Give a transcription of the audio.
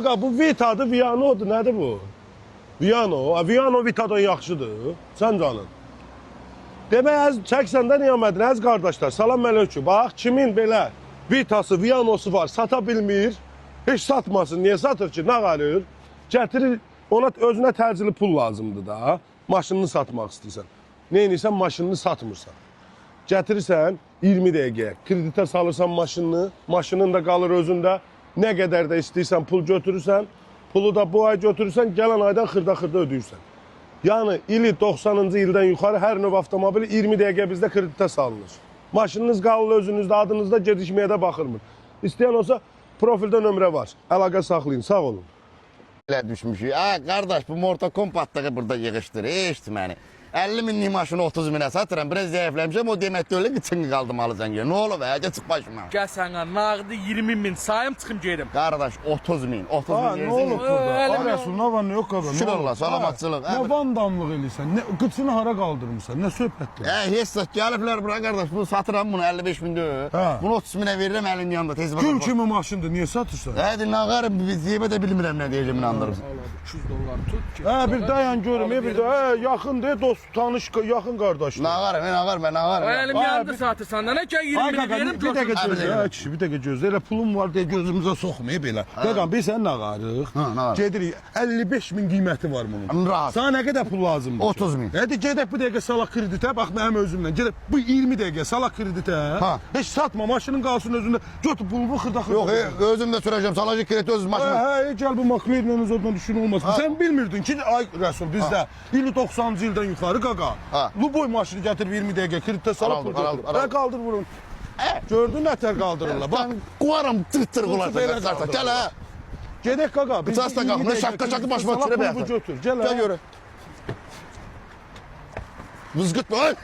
Bu Vita'dır, Viano'dur, nədir bu? Viano, Viano Vita'dan yaxşıdır. Sən canın. Demək, əz çəksəndə niyamədin, əz qardaşlar, salam əleykum. Bax, kimin belə Vita'sı, Viano'su var, sata bilmir, heç satmasın. Niyə satır ki? Nə qalır? Gətirir, ona özünə təcili pul lazımdır da. Maşınını satmaq istəyirsən. Neyinirsən, maşınını satmırsan. Gətirirsən 20 dəqiqəyə, kreditə salırsan maşınını, maşının da qalır özündə. Nə qədər də istəyirsən pul götürürsən, pulu da bu ay götürürsən, gələn aydan xırda-xırda ödəyirsən. Yəni, ili 90-cı ildən yuxarı hər növ avtomobili 20 dəqiqə bizdə kreditə salınır. Maşınınız qalır özünüzdə, adınızda gecikməyə də baxılmır. İstəyən olsa profildə nömrə var, əlaqə saxlayın, sağ olun. Elə düşmüşük. Qardaş, bu Morta Kompaktlığı burada yığışdır, eşit məni. 50 minlik maşını 30 minə satıram, biraz zəifləmişəm, o deməkdə öyle gıçın qaldım alıcan gel. Nə olub, geçib başıma. Gəl sənə, nağdı 20 min sayım, çıxım gedim. Qardaş, 30 min, 30 min Ne olub burada? Arasın, ne var, ne yok adam. Şükür Allah, salamatçılıq. Ne vandamlıq eləyirsən, qıçını hara qaldırmışsan, nə söhbətdir? Heç saat gəliblər bura qardaş, bunu satıram bunu 55 min deyil. Bunu 30 minə verirəm əlin yanında, tez baxın. Gül kimi maşındır, niyə satırsan? Hadi nağarım, biz yemə də bilmirəm nə deyəcəm, inandırırım. 200 dollar tut ki. Bir dayan görüm, bir də yaxındır, dost, tanış, yaxın qardaşlar. Nağarım, mən nağarım. Elim yandı satırsan da, nə ki 20 min verim, Bir dəqiqə tut. gözlə, kişi, bir dəqiqə gözlə, elə pulum var deyə gözümüzə soxmayıb elə. Qaqam, biz sən nağarıq, gedirik, 55 min qiyməti var bunun. Rahat. Sana nə qədər pul lazımdır? 30 min. Hadi gedək bu dəqiqə salaq kreditə, bax mənim özümdən, gedək bu 20 dəqiqə salaq kreditə, heç satma, maşının qalsın özündə, götür pulumu xırda-xırda. Yox, özüm də sürəcəm, salacaq kredi özüm maşını. Gəl bu McLaren'ın oradan düşün olmasın. Sən bilmirdin ki, ay Rəsul, bizdə ili 90-cı ildən yuxarı qaqa. Bu boy maşını gətirib 20 dəqiqə kreditə salıb pul götür. Qaldır vurun. Gördün nətər qaldırırlar. Bax, Qovaram tır-tır qulacaq. Gəl hə. gedək qaqa. Bıçaq da qalxır, şapka çakı başıma düşürə bəyəsən. Götür, gəl. Gəl görə. Vızgıtma, ay.